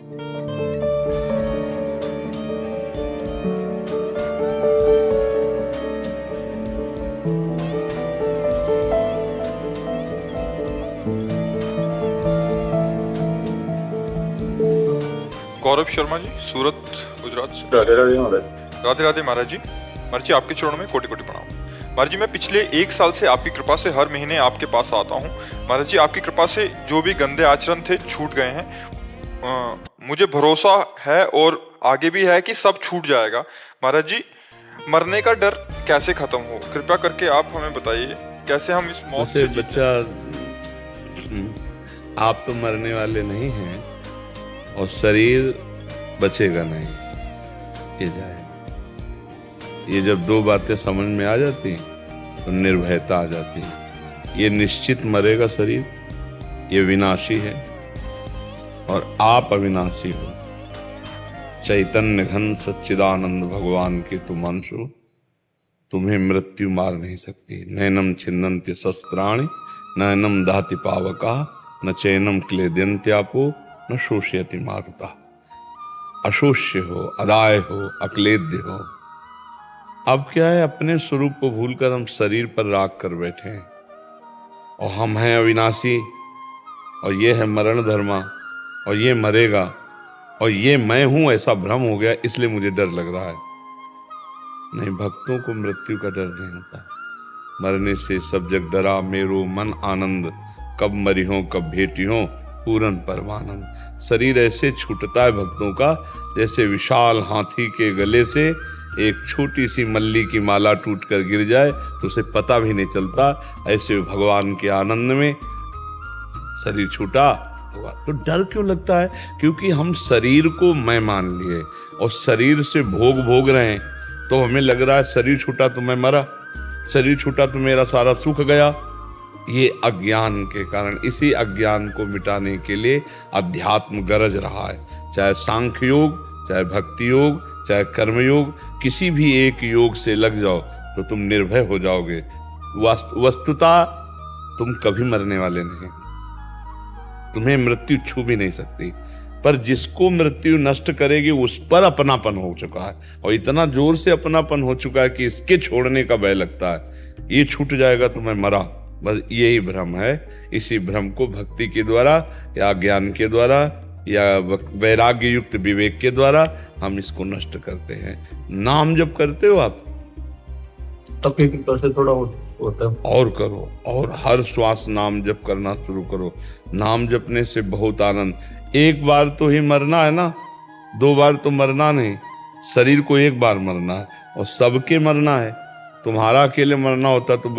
गौरव शर्मा जी, सूरत, गुजरात से। राधे राधे महाराज। राधे राधे महाराज जी। महाराज जी, आपके चरणों में कोटि कोटि प्रणाम। महाराज जी, मैं पिछले 1 साल से आपकी कृपा से हर महीने आपके पास आता हूँ। महाराज जी, आपकी कृपा से जो भी गंदे आचरण थे छूट गए हैं। मुझे भरोसा है और आगे भी है कि सब छूट जाएगा। महाराज जी, मरने का डर कैसे खत्म हो, कृपया करके आप हमें बताइए, कैसे हम इस मौत से जीत बच्चा, आप तो मरने वाले नहीं हैं और शरीर बचेगा नहीं, ये जाएगा। ये जब दो बातें समझ में आ जाती हैं तो निर्भयता आ जाती है। ये निश्चित मरेगा शरीर, ये विनाशी है और आप अविनाशी हो। चैतन्य घन सच्चिदानंद भगवान के तुम अंश हो, तुम्हें मृत्यु मार नहीं सकती। नैनम छिन्नन्ति शस्त्राणि नैनम दहति पावका न चैनम क्लेद्यन्त्यापो न शोषयति मारुता। अशोष्य हो, अदाय हो, अक्लेद्य हो। अब क्या है, अपने स्वरूप को भूलकर हम शरीर पर राख कर बैठे हैं और हम हैं अविनाशी और ये है मरण धर्मा और ये मरेगा और ये मैं हूं, ऐसा भ्रम हो गया, इसलिए मुझे डर लग रहा है। नहीं, भक्तों को मृत्यु का डर नहीं होता। मरने से सब जग डरा मेरो मन आनंद, कब मरी हो कब भेटी हो पूरन परमानंद। शरीर ऐसे छूटता है भक्तों का जैसे विशाल हाथी के गले से एक छोटी सी मल्ली की माला टूट कर गिर जाए तो उसे पता भी नहीं चलता। ऐसे भगवान के आनंद में शरीर छूटा हुआ तो डर क्यों लगता है? क्योंकि हम शरीर को मैं मान लिए और शरीर से भोग रहे हैं, तो हमें लग रहा है शरीर छूटा तो मैं मरा, शरीर छूटा तो मेरा सारा सुख गया। ये अज्ञान के कारण, इसी अज्ञान को मिटाने के लिए अध्यात्म गरज रहा है। चाहे सांख्य योग, चाहे भक्ति योग, चाहे कर्म योग, किसी भी एक योग से लग जाओ तो तुम निर्भय हो जाओगे। वस्तुतः तुम कभी मरने वाले नहीं, तुम्हें मृत्यु छू भी नहीं सकती। पर जिसको मृत्यु नष्ट करेगी उस पर अपनापन हो चुका है और इतना जोर से अपनापन हो चुका है कि इसके छोड़ने का भय लगता है। ये छूट जाएगा तो मैं मरा, बस यही भ्रम है। इसी भ्रम को भक्ति के द्वारा या ज्ञान के द्वारा या वैराग्य युक्त विवेक के द्वारा हम इसको नष्ट करते हैं। नाम जब करते हो आप तब की कृपा से थोड़ा होता है। और करो, और हर श्वास नाम जप करना शुरू करो। नाम जपने से बहुत आनंद। एक बार तो ही मरना है ना, 2 बार तो मरना नहीं। शरीर को एक बार मरना है और सबके मरना है। तुम्हारा अकेले मरना होता तो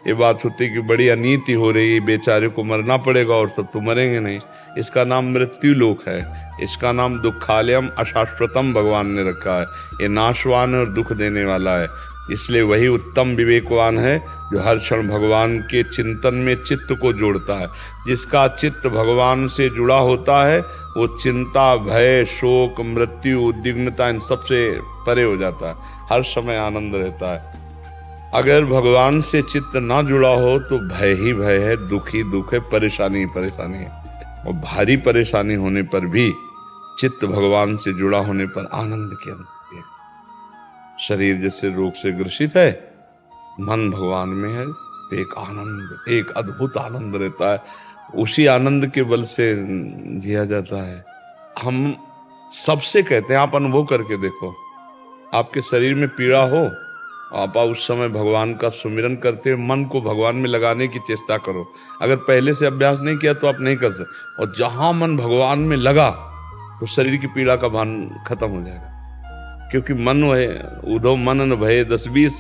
ये बात होती कि बड़ी अनीति हो रही है, बेचारे को मरना पड़ेगा और सब तो मरेंगे नहीं। इसका नाम मृत्यु लोक है, इसका नाम दुखालयम अशाश्वतम भगवान ने रखा है। ये नाशवान और दुख देने वाला है। इसलिए वही उत्तम विवेकवान है जो हर क्षण भगवान के चिंतन में चित्त को जोड़ता है। जिसका चित्त भगवान से जुड़ा होता है वो चिंता, भय, शोक, मृत्यु, उद्विग्नता इन सबसे परे हो जाता है। हर समय आनंद रहता है। अगर भगवान से चित्त ना जुड़ा हो तो भय ही भय है, दुख ही दुख है, परेशानी ही परेशानी है। और भारी परेशानी होने पर भी चित्त भगवान से जुड़ा होने पर आनंद की अनुभूति है। शरीर जैसे रोग से ग्रसित है, मन भगवान में है, एक आनंद, एक अद्भुत आनंद रहता है। उसी आनंद के बल से जिया जाता है। हम सबसे कहते हैं, आप अनुभव करके देखो, आपके शरीर में पीड़ा हो, आप उस समय भगवान का सुमिरन करते हुए मन को भगवान में लगाने की चेष्टा करो। अगर पहले से अभ्यास नहीं किया तो आप नहीं कर सकते। और जहां मन भगवान में लगा तो शरीर की पीड़ा का भान खत्म हो जाएगा। क्योंकि मन है उधो मन न भय 10-20,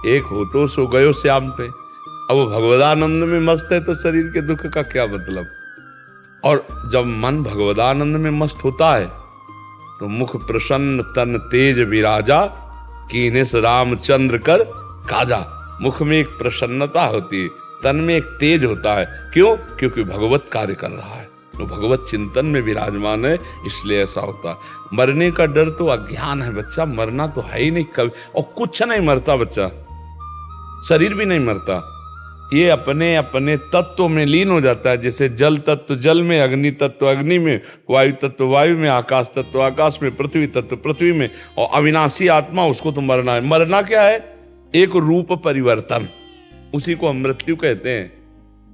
एक हो तो सो गयो श्याम पे। अब वो भगवदानंद में मस्त है तो शरीर के दुख का क्या मतलब। और जब मन भगवदानंद में मस्त होता है तो मुख प्रसन्न तन तेज विराजा, कीनेस रामचंद्र कर काजा। मुख में एक प्रसन्नता होती है, तन में एक तेज होता है। क्यों? क्योंकि भगवत कार्य कर रहा है, तो भगवत चिंतन में विराजमान है, इसलिए ऐसा होता है। मरने का डर तो अज्ञान है बच्चा, मरना तो है ही नहीं कभी। और कुछ नहीं मरता बच्चा, शरीर भी नहीं मरता, ये अपने अपने तत्व में लीन हो जाता है। जैसे जल तत्व जल में, अग्नि तत्व अग्नि में, वायु तत्व वायु में, आकाश तत्व आकाश में, पृथ्वी तत्व पृथ्वी में, और अविनाशी आत्मा, उसको तो मरना है। मरना क्या है? एक रूप परिवर्तन, उसी को हम मृत्यु कहते हैं।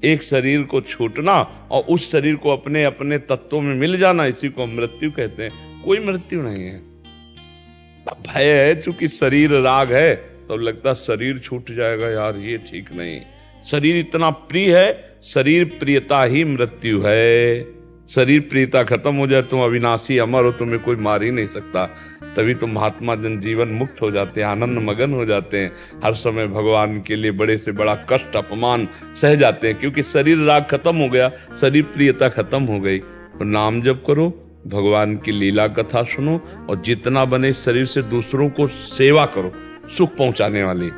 एक शरीर को छूटना और उस शरीर को अपने अपने तत्वों में मिल जाना, इसी को हम मृत्यु कहते हैं। कोई मृत्यु नहीं है। भय है, चूंकि शरीर राग है तो लगता शरीर छूट जाएगा, यार ये ठीक नहीं। शरीर इतना प्रिय है, शरीर प्रियता ही मृत्यु है। शरीर प्रियता खत्म हो जाए, तुम अविनाशी अमर हो, तुम्हें कोई मार ही नहीं सकता। तभी तो महात्मा जन जीवन मुक्त हो जाते हैं, आनंद मगन हो जाते हैं, हर समय भगवान के लिए बड़े से बड़ा कष्ट अपमान सह जाते हैं, क्योंकि शरीर राग खत्म हो गया, शरीर प्रियता खत्म हो गई। तो नाम जप करो, भगवान की लीला कथा सुनो, और जितना बने इस शरीर से दूसरों को सेवा करो, सुख पहुंचाने वाली,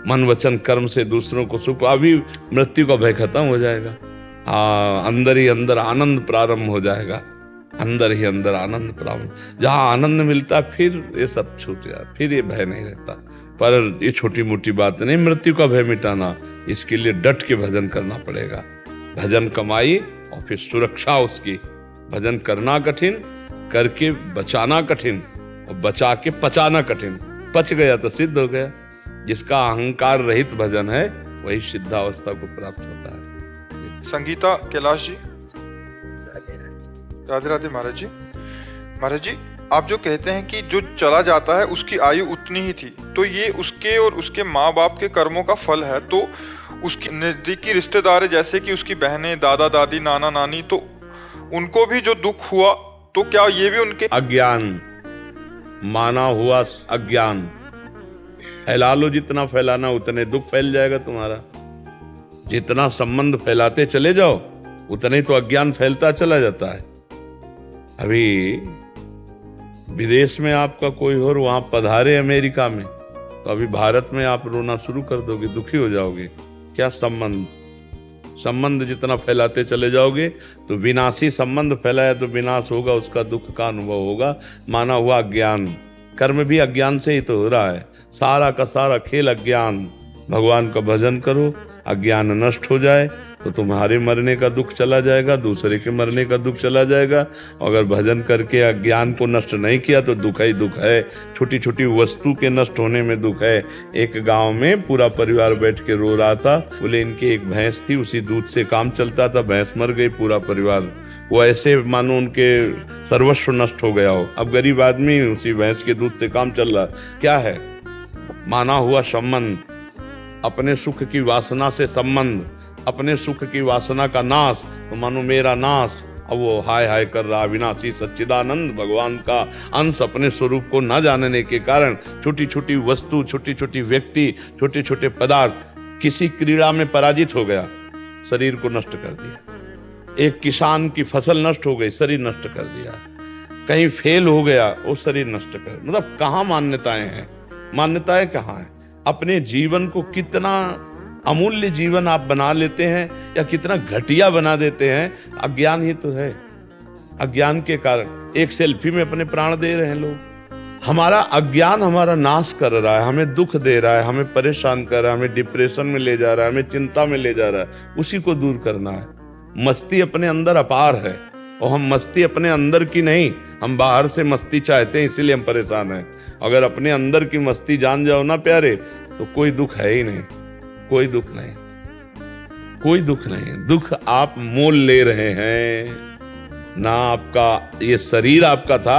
मन वचन कर्म से दूसरों को सुख। अभी मृत्यु का भय खत्म हो जाएगा। अंदर ही अंदर आनंद प्रारंभ हो जाएगा, अंदर ही अंदर आनंद प्रारंभ। जहां आनंद मिलता फिर ये सब छूट जाए, फिर ये भय नहीं रहता। पर ये छोटी मोटी बात नहीं मृत्यु का भय मिटाना, इसके लिए डट के भजन करना पड़ेगा। भजन कमाई और फिर सुरक्षा उसकी। भजन करना कठिन, करके बचाना कठिन, और बचा के पचाना कठिन। पच गया तो सिद्ध हो गया। जिसका अहंकार रहित भजन है वही सिद्धावस्था को प्राप्त होता है। संगीता कैलाश जी, राधे राधे महाराज जी। महाराज जी, आप जो कहते हैं कि जो चला जाता है उसकी आयु उतनी ही थी, तो ये उसके और उसके माँ बाप के कर्मों का फल है। तो उसकी नजदीकी रिश्तेदार जैसे कि उसकी बहनें, दादा दादी, नाना नानी, तो उनको भी जो दुख हुआ, तो क्या ये भी उनके अज्ञान माना हुआ अज्ञान। फैला लो, जितना फैलाना उतने दुख फैल जाएगा तुम्हारा। जितना संबंध फैलाते चले जाओ उतने तो अज्ञान फैलता चला जाता है। अभी विदेश में आपका कोई और वहां पधारे अमेरिका में, तो अभी भारत में आप रोना शुरू कर दोगे, दुखी हो जाओगे। क्या संबंध जितना फैलाते चले जाओगे तो विनाशी संबंध फैलाया तो विनाश होगा, उसका दुख का अनुभव होगा। माना हुआ अज्ञान, कर्म भी अज्ञान से ही तो हो रहा है। सारा का सारा खेल अज्ञान। भगवान का भजन करो, अज्ञान नष्ट हो जाए तो तुम्हारे मरने का दुख चला जाएगा, दूसरे के मरने का दुख चला जाएगा। अगर भजन करके अज्ञान को नष्ट नहीं किया तो दुख ही दुख है। छोटी छोटी वस्तु के नष्ट होने में दुख है। एक गांव में पूरा परिवार बैठ के रो रहा था। बोले इनकी एक भैंस थी, उसी दूध से काम चलता था, भैंस मर गई, पूरा परिवार वो ऐसे मानो उनके सर्वस्व नष्ट हो गया हो। अब गरीब आदमी उसी भैंस के दूध से काम चल रहा। क्या है? माना हुआ संबंध, अपने सुख की वासना से संबंध, अपने सुख की वासना का नाश, तो मानो मेरा नाश। अब वो हाय हाय कर रहा। विनाशी सच्चिदानंद भगवान का अंश अपने स्वरूप को न जानने के कारण छोटी छोटी वस्तु, छोटी छोटी व्यक्ति, छोटे छोटे पदार्थ किसी क्रीड़ा में पराजित हो गया, शरीर को नष्ट कर दिया। एक किसान की फसल नष्ट हो गई, शरीर नष्ट कर दिया। कहीं फेल हो गया, वो शरीर नष्ट कर। मतलब कहाँ मान्यताएं हैं? मान्यताएं कहाँ हैं? अपने जीवन को कितना अमूल्य जीवन आप बना लेते हैं या कितना घटिया बना देते हैं, अज्ञान ही तो है। अज्ञान के कारण एक सेल्फी में अपने प्राण दे रहे हैं लोग। हमारा अज्ञान हमारा नाश कर रहा है, हमें दुख दे रहा है, हमें परेशान कर रहा है, हमें डिप्रेशन में ले जा रहा है, हमें चिंता में ले जा रहा है। उसी को दूर करना है। मस्ती अपने अंदर अपार है, और हम मस्ती अपने अंदर की नहीं, हम बाहर से मस्ती चाहते हैं, इसीलिए हम परेशान हैं। अगर अपने अंदर की मस्ती जान जाओ ना प्यारे, तो कोई दुख है ही नहीं, कोई दुख नहीं, कोई दुख नहीं। दुख आप मोल ले रहे हैं ना। आपका ये शरीर आपका था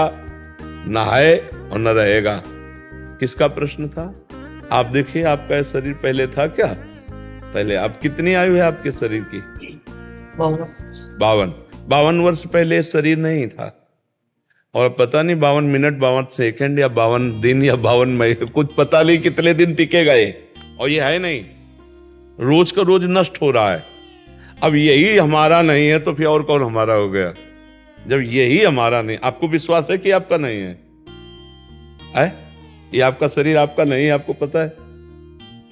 ना, है और न रहेगा। किसका प्रश्न था? आप देखिए, आपका शरीर पहले था क्या? पहले आप कितनी आयु है आपके शरीर की? 52 वर्ष पहले शरीर नहीं था। और पता नहीं 52 मिनट, 52 सेकंड या 52 दिन या 52 महीने, कुछ पता नहीं कितने दिन टिकेगा ये। और ये है नहीं, रोज का रोज नष्ट हो रहा है। अब यही हमारा नहीं है तो फिर और कौन हमारा हो गया? जब यही हमारा नहीं, आपको विश्वास है कि आपका नहीं है? ये आपका शरीर आपका नहीं है, आपको पता है।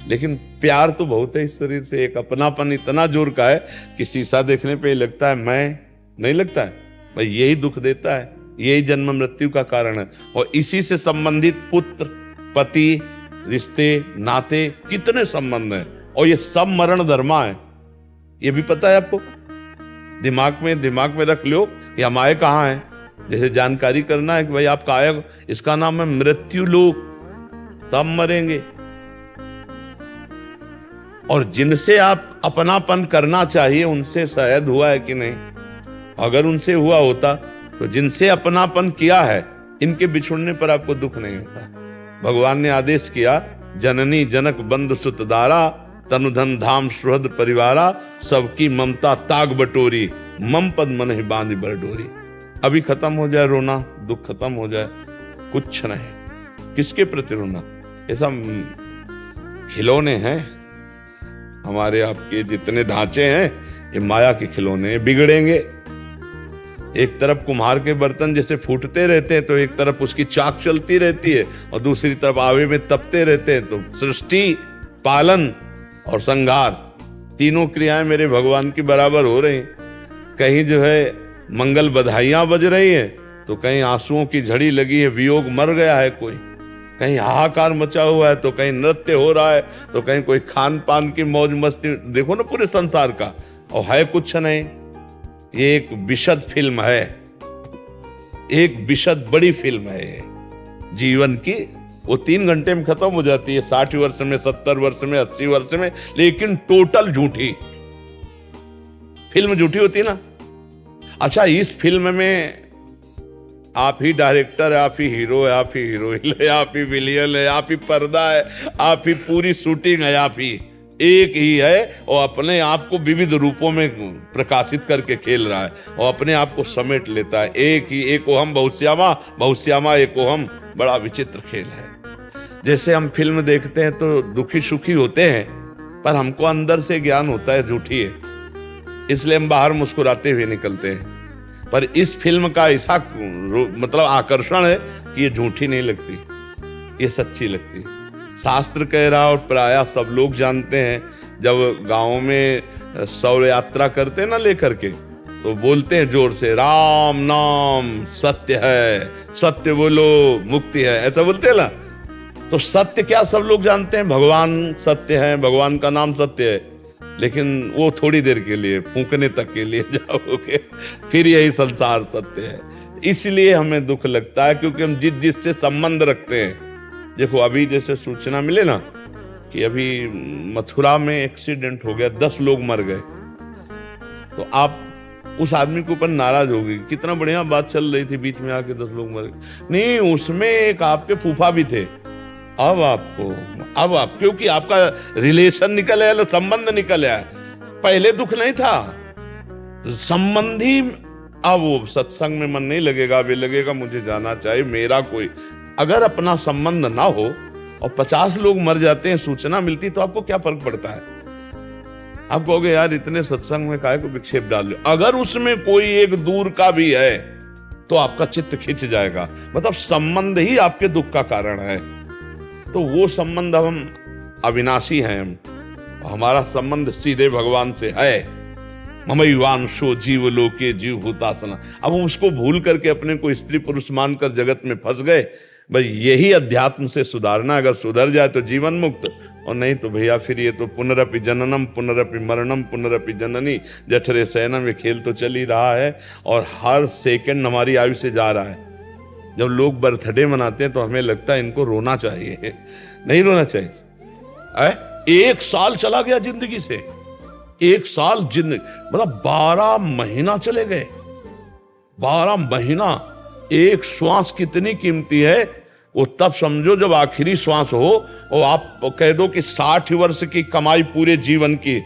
लेकिन प्यार तो बहुत है इस शरीर से। एक अपनापन इतना जोर का है कि शीशा देखने पे लगता है मैं, नहीं लगता है भाई। यही दुख देता है, यही जन्म मृत्यु का कारण है। और इसी से संबंधित पुत्र, पति, रिश्ते, नाते, कितने संबंध हैं। और ये सब मरण धर्मा है, ये भी पता है आपको? दिमाग में रख लो, ये हम आए कहाँ हैं। जैसे जानकारी करना है कि भाई आपका आया, इसका नाम है मृत्यु लोक, सब मरेंगे। और जिनसे आप अपनापन करना चाहिए उनसे शायद हुआ है कि नहीं? अगर उनसे हुआ होता तो जिनसे अपनापन किया है इनके बिछुड़ने पर आपको दुख नहीं होता। भगवान ने आदेश किया, जननी जनक बंधु सुत दारा, तनुधन धाम सुहृद परिवारा, सबकी ममता ताग बटोरी, मम पद मन ही बांधी बर डोरी। अभी खत्म हो जाए रोना, दुख खत्म हो जाए, कुछ नहीं। किसके प्रति रोना? ये सब खिलौने हैं, हमारे आपके जितने ढांचे हैं ये माया के खिलौने, बिगड़ेंगे। एक तरफ कुम्हार के बर्तन जैसे फूटते रहते हैं तो एक तरफ उसकी चाक चलती रहती है और दूसरी तरफ आवे में तपते रहते हैं। तो सृष्टि, पालन और संहार, तीनों क्रियाएं मेरे भगवान की बराबर हो रही हैं। कहीं जो है मंगल बधाइयां बज रही हैं तो कहीं आंसुओं की झड़ी लगी है, वियोग मर गया है कोई, कहीं हाहाकार मचा हुआ है तो कहीं नृत्य हो रहा है तो कहीं कोई खान पान की मौज मस्ती। देखो ना पूरे संसार का, और है कुछ नहीं। ये एक विशद फिल्म है, एक विशद बड़ी फिल्म है जीवन की। वो 3 घंटे में खत्म हो जाती है, 60 वर्ष में, 70 वर्ष में, 80 वर्ष में, लेकिन टोटल झूठी फिल्म, झूठी होती ना। अच्छा, इस फिल्म में आप ही डायरेक्टर है, आप ही हीरो है, आप ही हीरोइन है, आप ही विलियन है, आप ही पर्दा है, आप ही पूरी शूटिंग है, आप ही एक ही है और अपने आप को विविध रूपों में प्रकाशित करके खेल रहा है और अपने आप को समेट लेता है। एक ही, एको हम बहुश्यामा, बहुश्यामा एको हम। बड़ा विचित्र खेल है। जैसे हम फिल्म देखते हैं तो दुखी सुखी होते हैं, पर हमको अंदर से ज्ञान होता है झूठी है, इसलिए हम बाहर मुस्कुराते हुए निकलते हैं। पर इस फिल्म का ऐसा मतलब आकर्षण है कि ये झूठी नहीं लगती, ये सच्ची लगती है। शास्त्र कह रहा और प्रायः सब लोग जानते हैं, जब गाँव में शौर्य यात्रा करते हैं ना लेकर के, तो बोलते हैं जोर से, राम नाम सत्य है, सत्य बोलो मुक्ति है, ऐसा बोलते हैं ना। तो सत्य क्या सब लोग जानते हैं, भगवान सत्य है, भगवान का नाम सत्य है, लेकिन वो थोड़ी देर के लिए, फूंकने तक के लिए जाओगे, फिर यही संसार सत्य है। इसलिए हमें दुख लगता है क्योंकि हम जिससे संबंध रखते हैं। देखो अभी जैसे सूचना मिले ना कि अभी मथुरा में एक्सीडेंट हो गया, 10 लोग मर गए, तो आप उस आदमी के ऊपर नाराज हो गए, कितना बढ़िया बात चल रही थी, बीच में आके 10 लोग मर गए। नहीं, उसमें एक आपके फूफा भी थे। अब आप क्योंकि आपका रिलेशन निकल आया, संबंध निकल आया, पहले दुख नहीं था, संबंधी। अब वो सत्संग में मन नहीं लगेगा, वे लगेगा मुझे जाना चाहिए, मेरा कोई। अगर अपना संबंध ना हो और 50 लोग मर जाते हैं, सूचना मिलती, तो आपको क्या फर्क पड़ता है? आप कहोगे यार इतने सत्संग में काहे को विक्षेप डाल लो। अगर उसमें कोई एक दूर का भी है तो आपका चित्त खिंच जाएगा, मतलब संबंध ही आपके दुख का कारण है। तो वो संबंध, हम अविनाशी हैं, हमारा संबंध सीधे भगवान से है। ममैवांशो जीव लोके जीव भूतासना। अब हम उसको भूल करके अपने को स्त्री पुरुष मानकर जगत में फंस गए। भाई यही अध्यात्म से सुधारना, अगर सुधर जाए तो जीवन मुक्त, और नहीं तो भैया फिर ये तो पुनरपि जननम पुनरपि मरणम पुनरपि जननी जठरे शयनम, ये खेल तो चल ही रहा है और हर सेकंड हमारी आयु से जा रहा है। जब लोग बर्थडे मनाते हैं तो हमें लगता है इनको रोना चाहिए, नहीं रोना चाहिए। 1 साल चला गया जिंदगी से, 1 साल जिंदगी, मतलब 12 महीना चले गए। 12 महीना, एक श्वास कितनी कीमती है वो तब समझो जब आखिरी श्वास हो और आप कह दो कि 60 वर्ष की कमाई पूरे जीवन की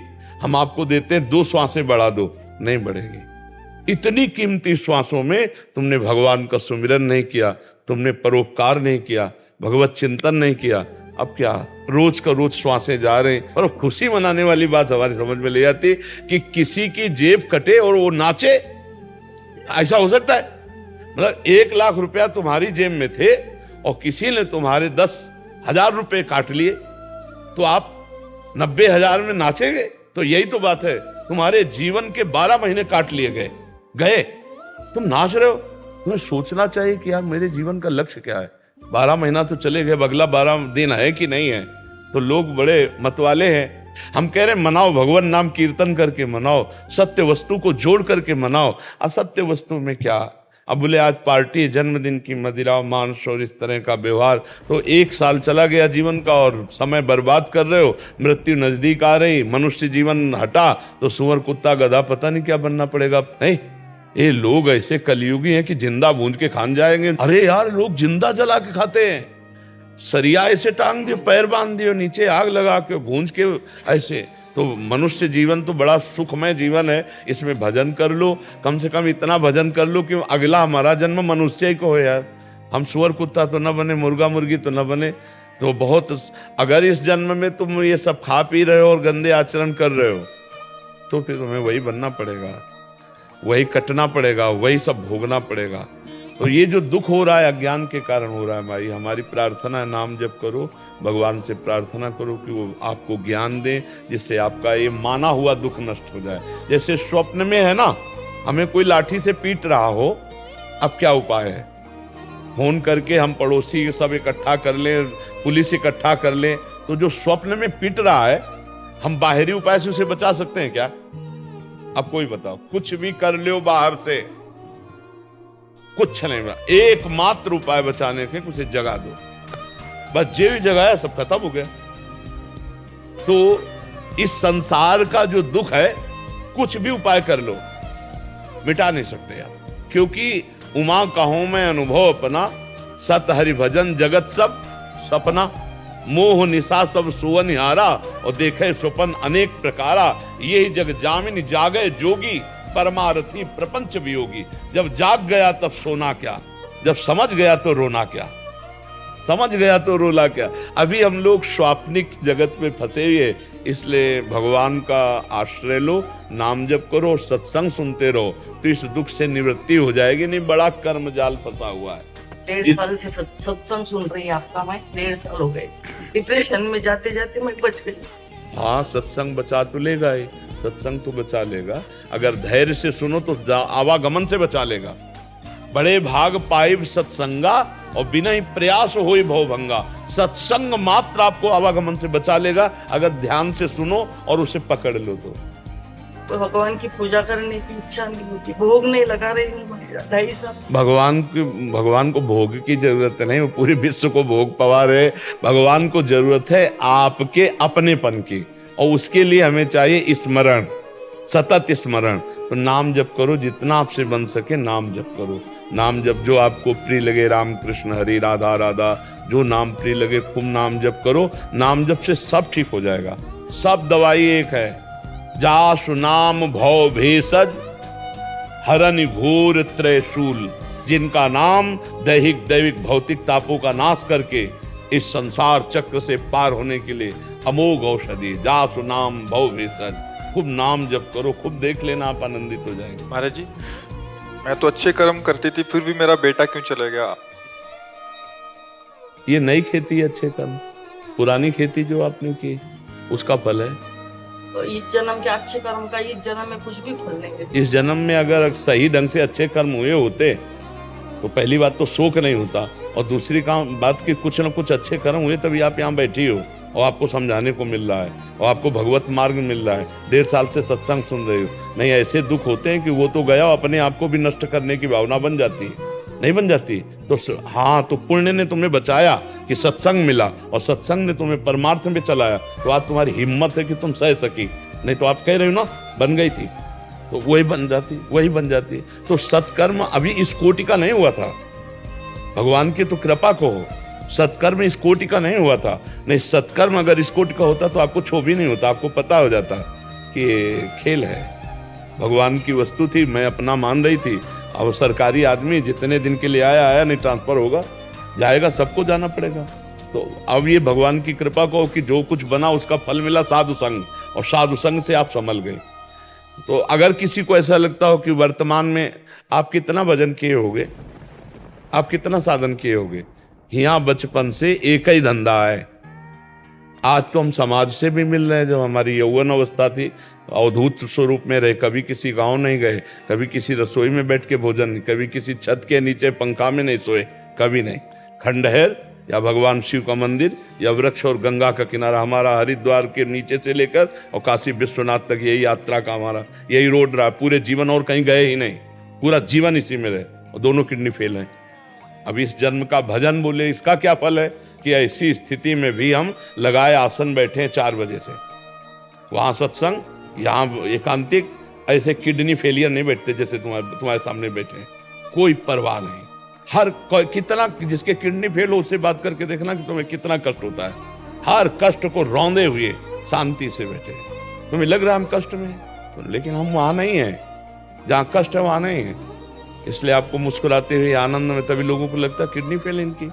हम आपको देते हैं, 2 श्वासें बढ़ा दो, नहीं बढ़ेगी। इतनी कीमती श्वासों में तुमने भगवान का सुमिरन नहीं किया, तुमने परोपकार नहीं किया, भगवत चिंतन नहीं किया। अब क्या रोज का रोज श्वासें जा रहे हैं। और खुशी मनाने वाली बात हमारी समझ में ले आती कि किसी की जेब कटे और वो नाचे, ऐसा हो सकता है? मतलब 1 लाख रुपया तुम्हारी जेब में थे और किसी ने तुम्हारे 10,000 रुपए काट लिए, तो आप 90,000 में नाचेंगे? तो यही तो बात है, तुम्हारे जीवन के 12 महीने काट लिए गए, तुम नाच रहे हो। तुम्हें सोचना चाहिए कि यार मेरे जीवन का लक्ष्य क्या है। 12 महीना तो चले गए, अगला 12 दिन है कि नहीं है। तो लोग बड़े मतवाले हैं, हम कह रहे हैं मनाओ, भगवान नाम कीर्तन करके मनाओ, सत्य वस्तु को जोड़ करके मनाओ। असत्य वस्तु में क्या? अब बोले आज पार्टी है, जन्मदिन की मदिरा मांस और इस तरह का व्यवहार, तो 1 साल चला गया जीवन का और समय बर्बाद कर रहे हो। मृत्यु नजदीक आ रही, मनुष्य जीवन हटा तो सुअर कुत्ता गधा पता नहीं क्या बनना पड़ेगा। नहीं, ये लोग ऐसे कलयुगी हैं कि जिंदा भूंज के खान जाएंगे। अरे यार, लोग जिंदा जला के खाते हैं, सरिया ऐसे टांग दियो, पैर बांध दियो, नीचे आग लगा के भूंज के ऐसे। तो मनुष्य जीवन तो बड़ा सुखमय जीवन है, इसमें भजन कर लो, कम से कम इतना भजन कर लो कि अगला हमारा जन्म मनुष्य ही को हो यार। हम सुअर कुत्ता तो न बने, मुर्गा मुर्गी तो न बने। तो बहुत, अगर इस जन्म में तुम ये सब खा पी रहे हो और गंदे आचरण कर रहे हो तो फिर तुम्हें वही बनना पड़ेगा, वही कटना पड़ेगा, वही सब भोगना पड़ेगा। तो ये जो दुख हो रहा है अज्ञान के कारण हो रहा है भाई। हमारी प्रार्थना है, नाम जप करो, भगवान से प्रार्थना करो कि वो आपको ज्ञान दे, जिससे आपका ये माना हुआ दुख नष्ट हो जाए। जैसे स्वप्न में है ना, हमें कोई लाठी से पीट रहा हो, अब क्या उपाय है? फोन करके हम पड़ोसी सब इकट्ठा कर ले, पुलिस इकट्ठा कर ले। तो जो स्वप्न में पीट रहा है, हम बाहरी उपाय से उसे बचा सकते हैं क्या? अब कोई बताओ, कुछ भी कर लो बाहर से, कुछ नहीं बना। एकमात्र उपाय बचाने के, उसे जगा दो, बस जे भी जगाया सब खत्म हो गया। तो इस संसार का जो दुख है, कुछ भी उपाय कर लो मिटा नहीं सकते आप, क्योंकि उमा कहूं मैं अनुभव अपना, सत हरि भजन जगत सब सपना, मोह निशा सब सुवनिहारा, और देखे स्वपन अनेक प्रकारा, यही जग जामिन जागे जोगी, परमारथी प्रपंच वियोगी। जब जाग गया तब सोना क्या, जब समझ गया तो रोना क्या, समझ गया तो रोना क्या। अभी हम लोग स्वाप्निक जगत में फंसे हुए, इसलिए भगवान का आश्रय लो, नाम जप करो, सत्संग सुनते रहो, तो इस दुख से निवृत्ति हो जाएगी। नहीं, बड़ा कर्म जाल फंसा हुआ है। 1.5 साल से सत्संग सुन रही आपका, मैं 1.5 साल हो गए। डिप्रेशन में जाते जाते मैं बच गई। हाँ, सत्संग बचा तो लेगा ही, सत्संग तो बचा लेगा। अगर धैर्य से सुनो तो आवागमन से बचा लेगा। बड़े भाग पाइब सत्संगा, और बिना ही प्रयास होई भवभंगा। सत्संग मात्र आपको आवागमन से बचा लेगा, अगर ध्यान से सुनो और उसे पकड़ लो तो भगवान की पूजा करने की इच्छा नहीं होती, भोग नहीं लगा रही हूँ 2.5 साल। भगवान को भोग की जरूरत नहीं, वो पूरे विश्व को भोग पवा रहे। भगवान को जरूरत है आपके अपनेपन की, और उसके लिए हमें चाहिए स्मरण, सतत स्मरण। तो नाम जप करो, जितना आपसे बन सके नाम जप करो। नाम जप जो आपको प्रिय लगे, राम कृष्ण हरि राधा राधा, जो नाम प्रिय लगे खूब नाम जप करो। नाम जप से सब ठीक हो जाएगा, सब दवाई एक है। जासु नाम भव भेषज, हरनि घोर त्रयशूल। जिनका नाम दैहिक दैविक भौतिक तापों का नाश करके इस संसार चक्र से पार होने के लिए अमोघ औषधि। जासु नाम भव भेषज, खूब नाम जप करो, खूब देख लेना आप आनंदित हो जाएंगे। महाराज जी, मैं तो अच्छे कर्म करती थी, फिर भी मेरा बेटा क्यों चला गया? ये नई खेती है, अच्छे कर्म। पुरानी खेती जो आपने की उसका फल है। तो इस जन्म के अच्छे कर्म का इस जन्म में कुछ भी फल नहीं। इस जन्म में अगर सही ढंग से अच्छे कर्म हुए होते तो पहली बात तो शोक नहीं होता, और दूसरी बात कि कुछ न कुछ अच्छे कर्म हुए तभी आप यहाँ बैठी हो और आपको समझाने को मिल रहा है और आपको भगवत मार्ग मिल रहा है। 1.5 साल से सत्संग सुन रहे हो। नहीं, ऐसे दुख होते हैं कि वो तो गया, अपने आप को भी नष्ट करने की भावना बन जाती है, नहीं बन जाती? तो हाँ, तो पुण्य ने तुम्हें बचाया कि सत्संग मिला, और सत्संग ने तुम्हें परमार्थ में चलाया, तो आज तुम्हारी हिम्मत है कि तुम सह सकी। नहीं तो आप कह रहे हो ना, बन गई थी तो वही बन जाती। तो सत्कर्म अभी इस कोटि का नहीं हुआ था, भगवान की तो कृपा को हो। सत्कर्म इस कोटि का नहीं हुआ था। नहीं, सत्कर्म अगर इस कोटि का होता तो आपको क्षोभ ही नहीं होता, आपको पता हो जाता कि ये खेल है, भगवान की वस्तु थी, मैं अपना मान रही थी। अब सरकारी आदमी जितने दिन के लिए आया नहीं, ट्रांसफर होगा, जाएगा, सबको जाना पड़ेगा। तो अब ये भगवान की कृपा को कि जो कुछ बना उसका फल मिला साधु संग, और साधु संग से आप संभल गए। तो अगर किसी को ऐसा लगता हो कि वर्तमान में आप कितना भजन किए होगे, आप कितना साधन किए होगे, यहाँ बचपन से एक ही धंधा है। आज तो हम समाज से भी मिल रहे हैं। जब हमारी यौवन अवस्था थी, अवधूत स्वरूप में रहे, कभी किसी गांव नहीं गए, कभी किसी रसोई में बैठ के भोजन, कभी किसी छत के नीचे पंखा में नहीं सोए, कभी नहीं। खंडहर या भगवान शिव का मंदिर या वृक्ष और गंगा का किनारा। हमारा हरिद्वार के नीचे से लेकर और काशी विश्वनाथ तक यही यात्रा का हमारा यही रोड रहा, पूरे जीवन और कहीं गए ही नहीं, पूरा जीवन इसी में रहे और दोनों किडनी फेल हैं। अब इस जन्म का भजन बोले, इसका क्या फल है कि ऐसी स्थिति में भी हम लगाए आसन बैठे हैं 4 बजे से, वहाँ सत्संग, यहाँ एकांतिक। ऐसे किडनी फेलियर नहीं बैठते जैसे तुम्हारे सामने बैठे हैं, कोई परवाह नहीं। हर कितना जिसके किडनी फेल हो उससे बात करके देखना कि तुम्हें कितना कष्ट होता है। हर कष्ट को रौंदे हुए शांति से बैठे। तुम्हें लग रहा है हम कष्ट में हैं, लेकिन हम वहाँ नहीं हैं, जहाँ कष्ट है वहाँ नहीं है। इसलिए आपको मुस्कुराते हुए आनंद में, तभी लोगों को लगता है किडनी फेल इनकी,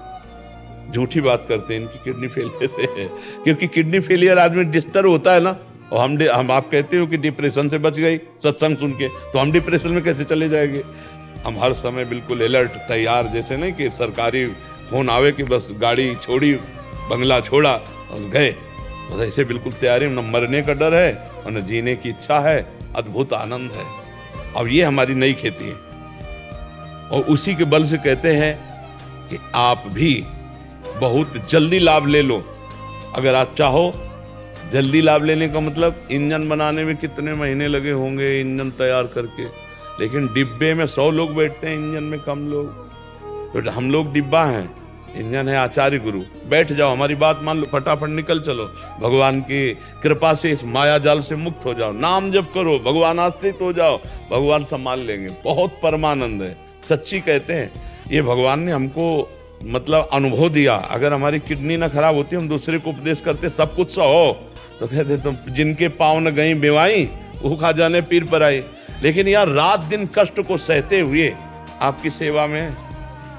झूठी बात करते हैं इनकी किडनी फेल से है, क्योंकि किडनी फेलियर आदमी डिस्टर्ब होता है ना। और हम आप कहते हो कि डिप्रेशन से बच गई सत्संग सुन के, तो हम डिप्रेशन में कैसे चले जाएंगे। हम हर समय बिल्कुल अलर्ट, तैयार, जैसे नहीं कि सरकारी फोन आवे कि बस गाड़ी छोड़ी, बंगला छोड़ा और गए, तो ऐसे बिल्कुल तैयारी। न मरने का डर है और न जीने की इच्छा है, अद्भुत आनंद है। अब ये हमारी नई खेती है और उसी के बल से कहते हैं कि आप भी बहुत जल्दी लाभ ले लो। अगर आप चाहो जल्दी लाभ लेने का मतलब, इंजन बनाने में कितने महीने लगे होंगे इंजन तैयार करके, लेकिन डिब्बे में 100 लोग बैठते हैं, इंजन में कम लोग। तो हम लोग डिब्बा हैं, इंजन है आचार्य गुरु। बैठ जाओ, हमारी बात मान लो, फटाफट निकल चलो, भगवान की कृपा से इस माया जाल से मुक्त हो जाओ, नाम जप करो, भगवान आश्रित हो जाओ, भगवान संभाल लेंगे। बहुत परमानंद है, सच्ची कहते हैं। ये भगवान ने हमको मतलब अनुभव दिया। अगर हमारी किडनी ना खराब होती, हम दूसरे को उपदेश करते सब कुछ सहो, तो कहते तुम जिनके पाँव न गई बेवाई वो खा जाने पीर पर आई। लेकिन यार रात दिन कष्ट को सहते हुए आपकी सेवा में,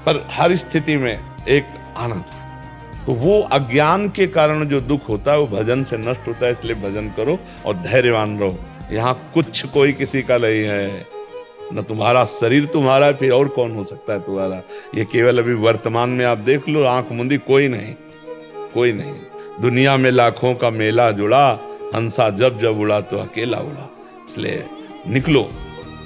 पर हर स्थिति में एक आनंद। तो वो अज्ञान के कारण जो दुख होता है वो भजन से नष्ट होता है। इसलिए भजन करो और धैर्यवान रहो। यहाँ कुछ कोई किसी का नहीं है, न तुम्हारा शरीर तुम्हारा है, फिर और कौन हो सकता है तुम्हारा। ये केवल अभी वर्तमान में आप देख लो, आंख मुंदी, कोई नहीं, कोई नहीं। दुनिया में लाखों का मेला जुड़ा, हंसा जब जब उड़ा तो अकेला उड़ा। इसलिए निकलो,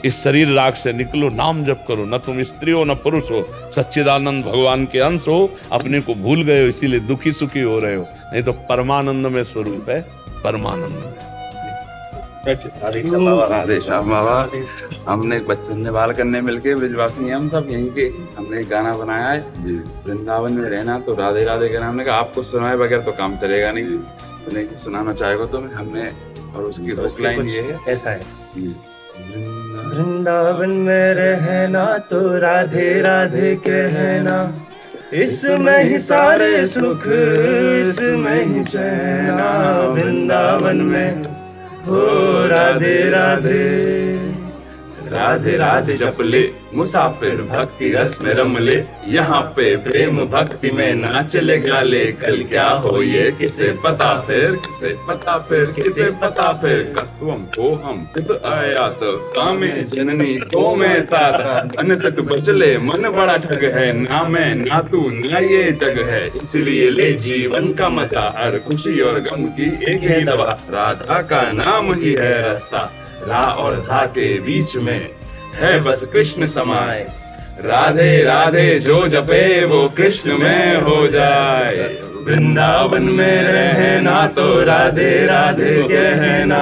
इस शरीर राग से निकलो, नाम जप करो। न तुम स्त्री हो न पुरुष हो, सच्चिदानंद भगवान के अंश हो। अपने को भूल गए हो, इसीलिए दुखी सुखी हो रहे हो, नहीं तो परमानंद में स्वरूप है, परमानंद में। राधे श्याम बाबा, हमने बचपन से बाल करने मिलके ब्रिजवासी हम सब यहीं के, हमने एक गाना बनाया है, वृंदावन में रहना तो राधे राधे का। हमने कहा आपको सुनाए बगैर तो काम चलेगा नहीं, नहीं सुनाना चाहेगा तो हमने, और उसकी फर्स्ट लाइन ये है, ऐसा है, वृंदावन में रहना तो राधे राधे कहना, इसमें ही सारे सुख, इसमें ही चैना। वृंदावन में हो राधे राधे, राधे राधे जप ले, मुसाफिर भक्ति रस में रम ले। यहाँ पे प्रेम भक्ति में नाच ले गा ले, कल क्या हो ये किसे पता फिर, किसे पता फिर, किसे पता फिर। कस्तुम को हम पित आया तो कामे जननी को में तारा, अनसत बचले मन बड़ा ठग है, ना मैं ना तू ना ये जग है। इसलिए ले जीवन का मजा, हर खुशी और गम की एक ही दवा। राधा का नाम ही है रास्ता, रा और धा के बीच में है बस कृष्ण समाये। राधे राधे जो जपे वो कृष्ण में हो जाए। वृंदावन में रहना तो राधे राधे कहना,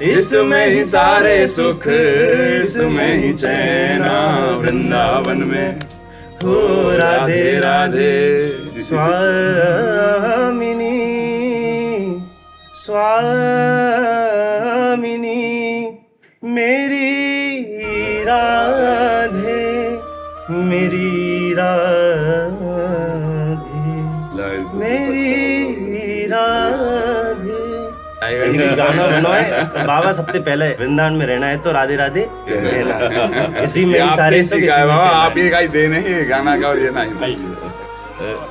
इसमें ही सारे सुख, इसमें ही चैना। वृंदावन में हो राधे राधे। स्वामिनी स्वामिनी मेरी राधे, मेरी राधे, मेरी राधे। गाना बनवाए तो बाबा सबसे पहले वृंदावन में रहना है तो राधे राधे रहना, इसी में सारे बाबा आप ये गाई देने ही गाना का, और ये नहीं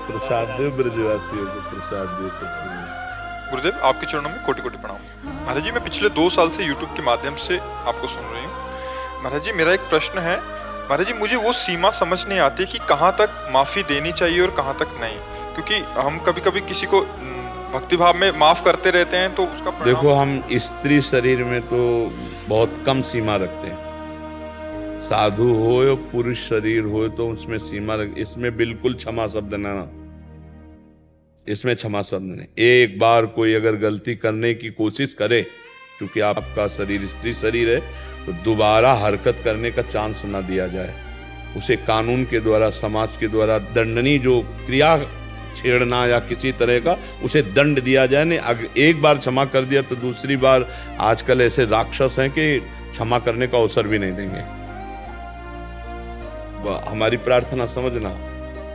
प्रसाद दे ब्रजवासियों को, प्रसाद दे सकते। गुरुदेव आपके चरणों में कोटि कोटि प्रणाम। महाराज जी, मैं पिछले 2 साल से YouTube के माध्यम से आपको सुन रही हूँ। महाराज जी, मेरा एक प्रश्न है। महाराज जी, मुझे वो सीमा समझ नहीं आती कि कहाँ तक माफ़ी देनी चाहिए और कहाँ तक नहीं, क्योंकि हम कभी कभी किसी को भक्तिभाव में माफ़ करते रहते हैं तो उसका परिणाम... देखो, हम स्त्री शरीर में तो बहुत कम सीमा रखते हैं। साधु हो या पुरुष शरीर हो तो उसमें सीमा इसमें बिल्कुल क्षमा शब्द ना, इसमें क्षमा शब्द नहीं। एक बार कोई अगर गलती करने की कोशिश करे, क्योंकि आपका शरीर स्त्री शरीर है, तो दोबारा हरकत करने का चांस ना दिया जाए। उसे कानून के द्वारा, समाज के द्वारा दंडनीय जो क्रिया छेड़ना या किसी तरह का, उसे दंड दिया जाए। नहीं अगर एक बार क्षमा कर दिया तो दूसरी बार, आजकल ऐसे राक्षस हैं कि क्षमा करने का अवसर भी नहीं देंगे। हमारी प्रार्थना समझना,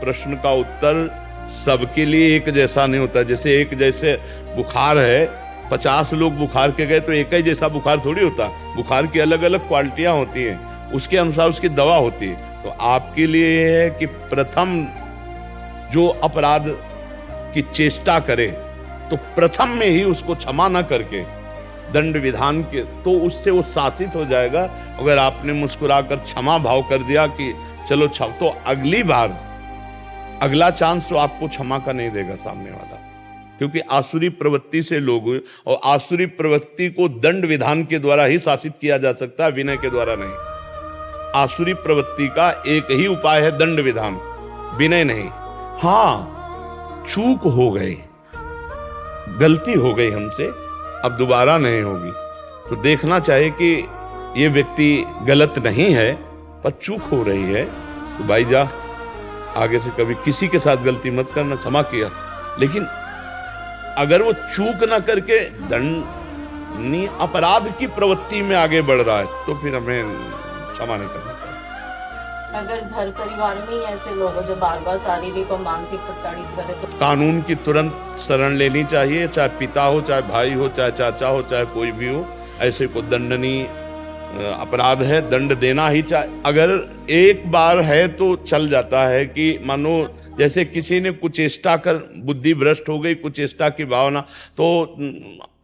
प्रश्न का उत्तर सबके लिए एक जैसा नहीं होता। जैसे एक जैसे बुखार है, 50 लोग बुखार के गए तो एक ही जैसा बुखार थोड़ी होता। बुखार की अलग अलग क्वालिटियां होती हैं, उसके अनुसार उसकी दवा होती है। तो आपके लिए यह है कि प्रथम जो अपराध की चेष्टा करे तो प्रथम में ही उसको क्षमा न करके दंड विधान के, तो उससे वो शासित हो जाएगा। अगर आपने मुस्कुराकर क्षमा भाव कर दिया कि चलो क्षमा, तो अगली बार अगला चांस तो आपको क्षमा का नहीं देगा सामने वाला, क्योंकि आसुरी प्रवृत्ति से लोग, और आसुरी प्रवृत्ति को दंड विधान के द्वारा ही शासित किया जा सकता है, विनय के द्वारा नहीं। आसुरी प्रवृत्ति का एक ही उपाय है दंड विधान, विनय नहीं। हाँ, चूक हो गई, गलती हो गई हमसे, अब दोबारा नहीं होगी, तो देखना चाहिए कि ये व्यक्ति गलत नहीं है पर चूक हो रही है, तो भाई जा, आगे से कभी किसी के साथ गलती मत करना, क्षमा किया। लेकिन अगर वो चूक ना करके दंडनीय अपराध की प्रवृत्ति में आगे बढ़ रहा है, तो फिर हमें क्षमा नहीं करना चाहिए। अगर घर परिवार में ही ऐसे लोग हो जो बार बार शारीरिक और मानसिक प्रताड़ित करे, तो कानून की तुरंत शरण लेनी चाहिए, चाहे पिता हो, चाहे भाई हो, चाहे चाचा हो, चाहे कोई भी हो। ऐसे को दंडनीय अपराध है, दंड देना ही चाहिए। अगर एक बार है तो चल जाता है कि मानो जैसे किसी ने कुचेष्टा कर, बुद्धि भ्रष्ट हो गई, कुचेष्टा की भावना, तो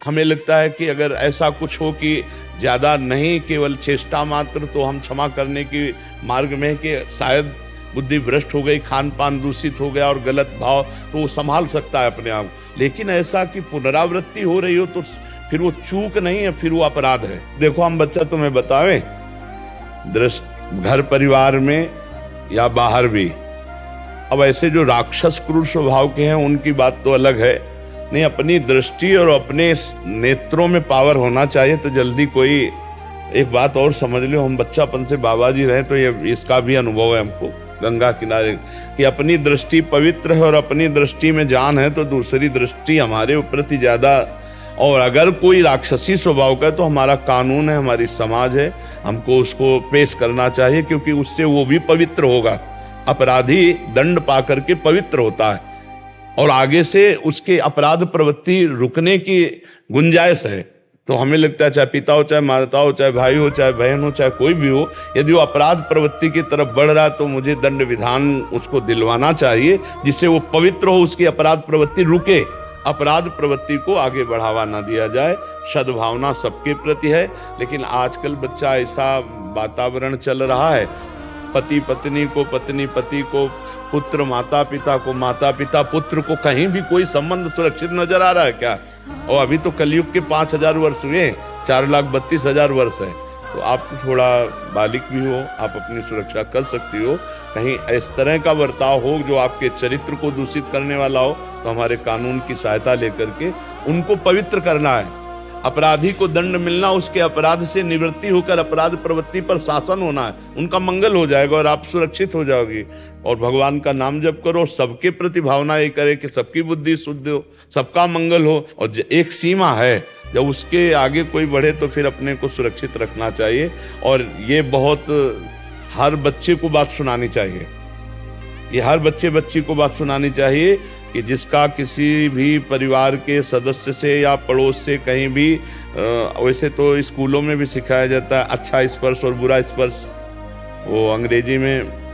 हमें लगता है कि अगर ऐसा कुछ हो कि ज़्यादा नहीं, केवल चेष्टा मात्र, तो हम क्षमा करने की मार्ग में कि शायद बुद्धि भ्रष्ट हो गई, खान पान दूषित हो गया और गलत भाव, तो वो संभाल सकता है अपने आप। लेकिन ऐसा कि पुनरावृत्ति हो रही हो तो फिर वो चूक नहीं है, फिर वो अपराध है। देखो, हम बच्चा तुम्हें बतावें, घर परिवार में या बाहर भी, अब ऐसे जो राक्षस क्रूर स्वभाव के हैं उनकी बात तो अलग है, नहीं अपनी दृष्टि और अपने नेत्रों में पावर होना चाहिए। तो जल्दी कोई एक बात और समझ लो, हम बच्चापन से बाबा जी रहे, तो ये इसका भी अनुभव है हमको गंगा किनारे, कि अपनी दृष्टि पवित्र है और अपनी दृष्टि में जान है, तो दूसरी दृष्टि हमारे प्रति ज्यादा। और अगर कोई राक्षसी स्वभाव का है तो हमारा कानून है, हमारी समाज है, हमको उसको पेश करना चाहिए, क्योंकि उससे वो भी पवित्र होगा। अपराधी दंड पा करके पवित्र होता है और आगे से उसके अपराध प्रवृत्ति रुकने की गुंजाइश है। तो हमें लगता है, चाहे पिता हो, चाहे माता हो, चाहे भाई हो, चाहे बहन हो, चाहे कोई भी हो, यदि वो अपराध प्रवृत्ति की तरफ बढ़ रहा है तो मुझे दंड विधान उसको दिलवाना चाहिए, जिससे वो पवित्र हो, उसकी अपराध प्रवृत्ति रुके, अपराध प्रवृत्ति को आगे बढ़ावा ना दिया जाए। सद्भावना सबके प्रति है, लेकिन आजकल बच्चा ऐसा वातावरण चल रहा है, पति पत्नी को, पत्नी पति को, पुत्र माता पिता को, माता पिता पुत्र को, कहीं भी कोई संबंध सुरक्षित नजर आ रहा है क्या? और अभी तो कलयुग के 5000 वर्ष हुए, 4,32,000 वर्ष है। तो आप तो थोड़ा बालिक भी हो, आप अपनी सुरक्षा कर सकती हो। कहीं इस तरह का बर्ताव हो जो आपके चरित्र को दूषित करने वाला हो, तो हमारे कानून की सहायता लेकर के उनको पवित्र करना है। अपराधी को दंड मिलना, उसके अपराध से निवृत्ति होकर अपराध प्रवृत्ति पर शासन होना है, उनका मंगल हो जाएगा और आप सुरक्षित हो जाओगी। और भगवान का नाम जप करो, सबके प्रति भावना ये करे कि सबकी बुद्धि शुद्ध हो, सबका मंगल हो। और एक सीमा है, जब उसके आगे कोई बढ़े तो फिर अपने को सुरक्षित रखना चाहिए। और ये बहुत हर बच्चे को बात सुनानी चाहिए, ये हर बच्ची को बात सुनानी चाहिए कि जिसका किसी भी परिवार के सदस्य से या पड़ोस से कहीं भी, वैसे तो स्कूलों में भी सिखाया जाता है अच्छा स्पर्श और बुरा स्पर्श, वो अंग्रेजी में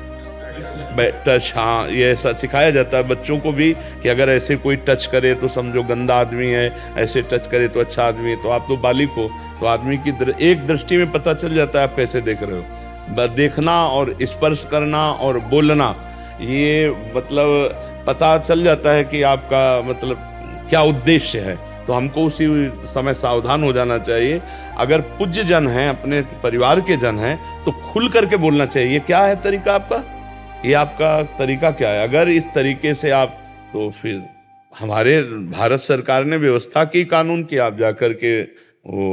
टच, हाँ ये ऐसा सिखाया जाता है बच्चों को भी कि अगर ऐसे कोई टच करे तो समझो गंदा आदमी है, ऐसे टच करे तो अच्छा आदमी है। तो आप तो बालिक हो, तो आदमी की एक दृष्टि में पता चल जाता है आप कैसे देख रहे हो। देखना और स्पर्श करना और बोलना, ये मतलब पता चल जाता है कि आपका मतलब क्या उद्देश्य है। तो हमको उसी समय सावधान हो जाना चाहिए। अगर पूज्य जन हैं, अपने परिवार के जन हैं, तो खुल करके बोलना चाहिए। ये क्या है तरीका आपका, ये आपका तरीका क्या है? अगर इस तरीके से आप, तो फिर हमारे भारत सरकार ने व्यवस्था की कानून की, आप जाकर के वो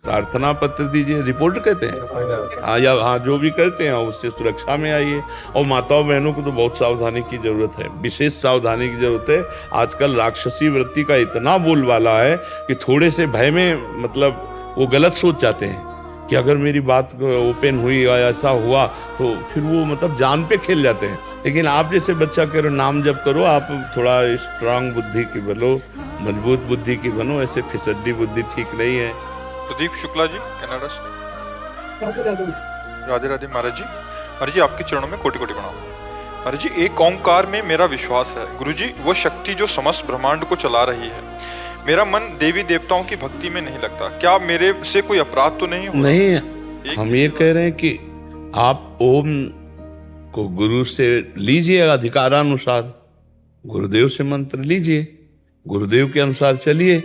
प्रार्थना पत्र दीजिए, रिपोर्ट कहते हैं, हाँ या हाँ जो भी करते हैं उससे सुरक्षा में आइए। और माताओं बहनों को तो बहुत सावधानी की जरूरत है, विशेष सावधानी की जरूरत है। आजकल राक्षसी वृत्ति का इतना बोलबाला है कि थोड़े से भय में मतलब वो गलत सोच जाते हैं कि अगर मेरी बात ओपन हुई या ऐसा हुआ तो फिर वो मतलब जान पे खेल जाते हैं। लेकिन आप जैसे बच्चा करो, नाम जप करो, आप थोड़ा स्ट्रांग बुद्धि की बनो, मजबूत बुद्धि की बनो, ऐसे फिसड्डी बुद्धि ठीक नहीं है। प्रदीप शुक्ला जी, कनाडा से। राधे राधे महाराज जी। महाराज जी आपके चरणों में कोटि कोटि प्रणाम। महाराज जी, एक ओंकार में मेरा विश्वास है। गुरु जी, वो शक्ति जो समस्त ब्रह्मांड को चला रही है, मेरा मन देवी देवताओं की भक्ति में नहीं लगता। क्या मेरे से कोई अपराध तो नहीं हो? नहीं, हम ये कह रहे हैं कि आप ओम को गुरु से लीजिए, अधिकारानुसार गुरुदेव से मंत्र लीजिए, गुरुदेव के अनुसार चलिए।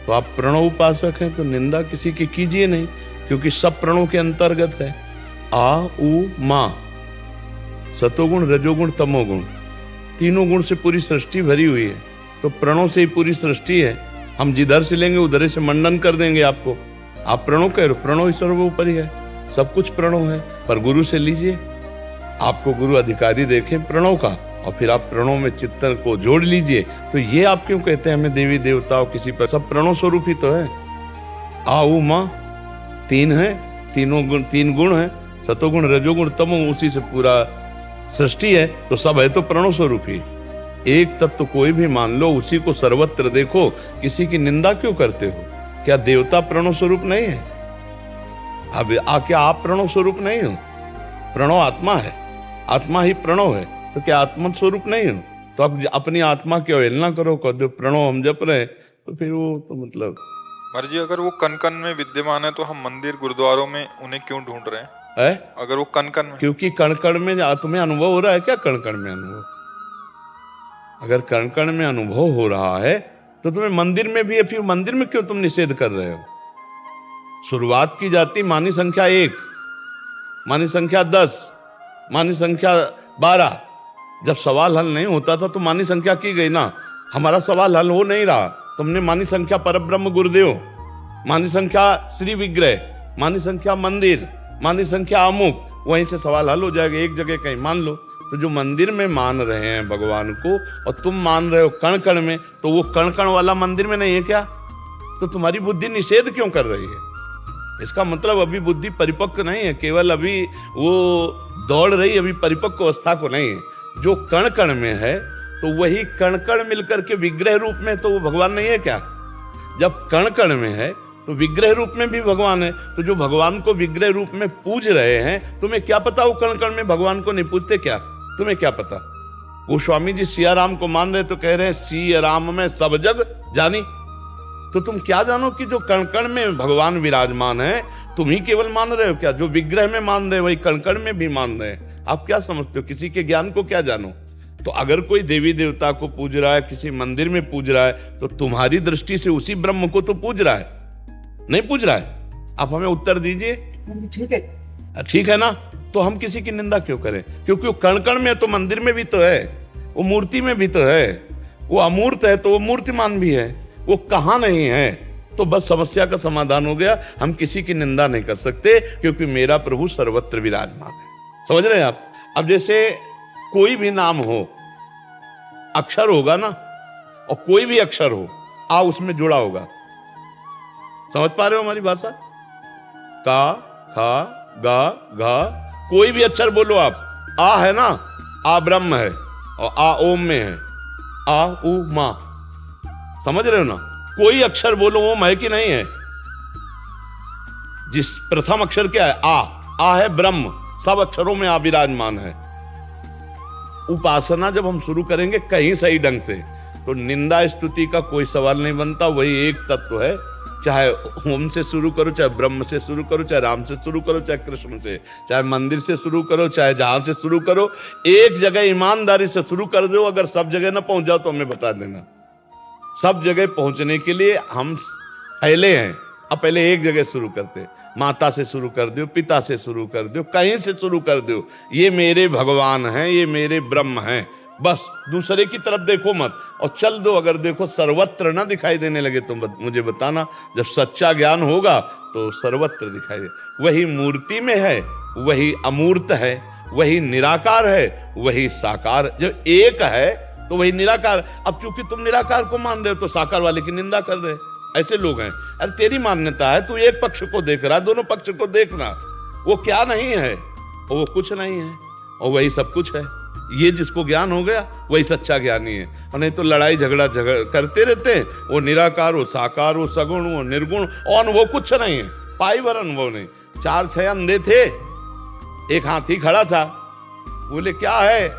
तो आप प्रणव उपासक हैं तो निंदा किसी की कीजिए नहीं, क्योंकि सब प्रणव के अंतर्गत है। आ उ मा, सतोगुण रजोगुण तमोगुण, तीनों गुण से पूरी सृष्टि भरी हुई है। तो प्रणव से ही पूरी सृष्टि है। हम जिधर से लेंगे उधर से मंडन कर देंगे आपको। आप प्रणव कह रहे हो, प्रणव ही सर्वोपरि है, सब कुछ प्रणव है। पर गुरु से लीजिए, आपको गुरु अधिकारी देखें प्रणव का, और फिर आप प्रणव में चित्तन को जोड़ लीजिए। तो ये आप क्यों कहते हैं हमें देवी देवताओं किसी पर? सब प्रणव स्वरूप ही तो है। आ उ मा तीन है, तीनों गुण, तीन गुण है, सतोगुण रजोगुण तमो, उसी से पूरा सृष्टि है। तो सब है तो प्रणव स्वरूप ही। एक तत्व कोई भी मान लो, उसी को सर्वत्र देखो, किसी की निंदा क्यों करते हो? क्या देवता प्रणव स्वरूप नहीं है? अब क्या आप प्रणव स्वरूप नहीं हो? प्रणव आत्मा है, आत्मा ही प्रणव है। तो क्या आत्मा स्वरूप नहीं हो? तो आप अपनी आत्मा की अवहेलना करो, कह दो प्रणव हम जप रहे, तो फिर वो तो मतलब। महाराज जी, अगर वो कण कण में विद्यमान है तो हम मंदिर गुरुद्वारों में उन्हें क्यों ढूंढ रहे हैं? है अगर वो कण कण में, क्योंकि कण कण में तुम्हें अनुभव हो रहा है। क्या कण कण में अनुभव? अगर कण कण में अनुभव हो रहा है तो तुम्हें मंदिर में भी है, फिर मंदिर में क्यों तुम निषेध कर रहे हो? शुरुआत की जाती मानी संख्या 1, मानी संख्या 10, मानी संख्या 12। जब सवाल हल नहीं होता था तो मानी संख्या की गई ना। हमारा सवाल हल हो नहीं रहा, तुमने मानी संख्या परब्रह्म गुरुदेव, मानी संख्या श्री विग्रह, मानी संख्या मंदिर, मानी संख्या अमुक, वहीं से सवाल हल हो जाएगा। एक जगह कहीं मान लो। तो जो मंदिर में मान रहे हैं भगवान को और तुम मान रहे हो कण कण में, तो वो कण कण वाला मंदिर में नहीं है क्या? तो तुम्हारी बुद्धि निषेध क्यों कर रही है? इसका मतलब अभी बुद्धि परिपक्व नहीं है, केवल अभी वो दौड़ रही, अभी परिपक्व अवस्था को नहीं है। जो कण कण में है तो वही कण कण मिलकर के विग्रह रूप में, तो वो भगवान नहीं है क्या? जब कण कण में है तो विग्रह रूप में भी भगवान है। तो जो भगवान को विग्रह रूप में पूज रहे हैं, तुम्हें क्या पता वो कण कण में भगवान को नहीं पूजते क्या? तुम्हें क्या पता? वो स्वामी जी सिया राम को मान रहे तो कह रहे हैं सिया राम में सब जग जानी। तो तुम क्या जानो कि जो कण कण में भगवान विराजमान है, तुम ही केवल मान रहे हो क्या? जो विग्रह में मान रहे हो वही कण कण में भी मान रहे हैं। आप क्या समझते हो? किसी के ज्ञान को क्या जानो? तो अगर कोई देवी देवता को पूज रहा है, किसी मंदिर में पूज रहा है, तो तुम्हारी दृष्टि से उसी ब्रह्म को तो पूज रहा है, नहीं पूज रहा है? आप हमें उत्तर दीजिए। ठीक है ना? तो हम किसी की निंदा क्यों करें? क्योंकि वो कण कण में तो मंदिर में भी तो है, वो मूर्ति में भी तो है, वो अमूर्त है तो वो मूर्तिमान भी है, वो कहाँ नहीं है? तो बस समस्या का समाधान हो गया। हम किसी की निंदा नहीं कर सकते क्योंकि मेरा प्रभु सर्वत्र विराजमान है। समझ रहे हैं आप? अब जैसे कोई भी नाम हो, अक्षर होगा ना, और कोई भी अक्षर हो, आ उसमें जुड़ा होगा। समझ पा रहे हो हमारी भाषा? का, खा, गा, घा, कोई भी अक्षर बोलो आप। आ है ना, आ ब्रह्म है, और आ ओम में है, आ उ मा। समझ रहे हो ना? कोई अक्षर बोलो ओम है कि नहीं है? जिस प्रथम अक्षर क्या है? आ है ब्रह्म, सब अक्षरों में आ विराजमान है। उपासना जब हम शुरू करेंगे कहीं सही ढंग से, तो निंदा स्तुति का कोई सवाल नहीं बनता। वही एक तत्व है। चाहे ओम से शुरू करो, चाहे ब्रह्म से शुरू करो, चाहे राम से शुरू करो, चाहे कृष्ण से, चाहे मंदिर से शुरू करो, चाहे जहां से शुरू करो, एक जगह ईमानदारी से शुरू कर दो। अगर सब जगह ना पहुंच जाओ तो हमें बता देना। सब जगह पहुंचने के लिए हम फैले हैं। अब पहले एक जगह शुरू करते, माता से शुरू कर दो, पिता से शुरू कर दो, कहीं से शुरू कर दो। ये मेरे भगवान हैं, ये मेरे ब्रह्म हैं। बस दूसरे की तरफ देखो मत, और चल दो। अगर देखो सर्वत्र ना दिखाई देने लगे तो मुझे बताना। जब सच्चा ज्ञान होगा तो सर्वत्र दिखाई दे। वही मूर्ति में है, वही अमूर्त है, वही निराकार है, वही साकार। जब एक है तो वही निराकार। अब चूंकि तुम निराकार को मान रहे हो तो साकार वाले की निंदा कर रहे हो। ऐसे लोग हैं। अरे तेरी मान्यता है, तू एक पक्ष को देख रहा है, दोनों पक्ष को देखना। वो क्या नहीं है, और वो कुछ नहीं है, और वही सब कुछ है। ये जिसको ज्ञान हो गया वही सच्चा ज्ञानी है। और नहीं तो लड़ाई झगड़ा करते रहते हैं। वो निराकार हो, साकार हो, सगुण हो, निर्गुण, और वो कुछ नहीं है, पाई भर अनुभव नहीं। 4-6 अंधे थे, एक हाथी खड़ा था। बोले क्या है?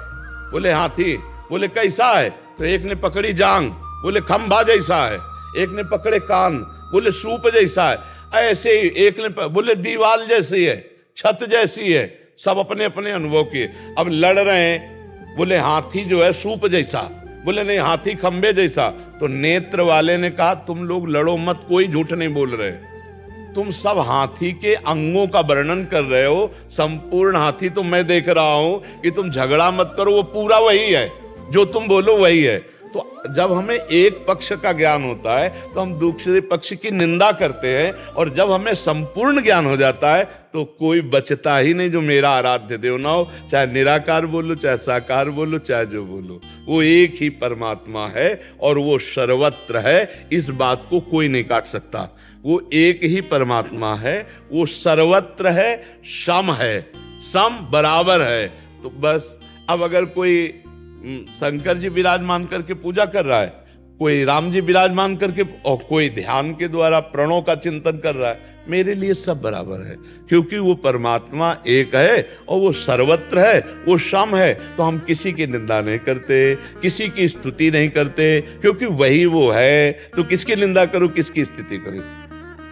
बोले हाथी। बोले कैसा है? तो एक ने पकड़ी जांग, बोले खंभा जैसा है। एक ने पकड़े कान, बोले सूप जैसा है। ऐसे ही एक ने बोले दीवाल जैसी है, छत जैसी है। सब अपने अपने अनुभव किए। अब लड़ रहे हैं। बोले हाथी जो है सूप जैसा, बोले नहीं हाथी खंबे जैसा। तो नेत्र वाले ने कहा तुम लोग लड़ो मत, कोई झूठ नहीं बोल रहे। तुम सब हाथी के अंगों का वर्णन कर रहे हो। संपूर्ण हाथी तो मैं देख रहा हूं कि तुम झगड़ा मत करो, वो पूरा वही है, जो तुम बोलो वही है। तो जब हमें एक पक्ष का ज्ञान होता है तो हम दूसरे पक्ष की निंदा करते हैं, और जब हमें संपूर्ण ज्ञान हो जाता है तो कोई बचता ही नहीं जो मेरा आराध्य देव ना हो। चाहे निराकार बोलो, चाहे साकार बोलो, चाहे जो बोलो, वो एक ही परमात्मा है और वो सर्वत्र है। इस बात को कोई नहीं काट सकता। वो एक ही परमात्मा है, वो सर्वत्र है, सम है, सम बराबर है। तो बस अब अगर कोई शंकर जी विराजमान करके पूजा कर रहा है, कोई राम जी विराजमान करके, और कोई ध्यान के द्वारा प्रणव का चिंतन कर रहा है, मेरे लिए सब बराबर है। क्योंकि वो परमात्मा एक है और वो सर्वत्र है, वो सम है। तो हम किसी की निंदा नहीं करते, किसी की स्तुति नहीं करते, क्योंकि वही वो है। तो किसकी निंदा करूं, किसकी स्तुति करूं?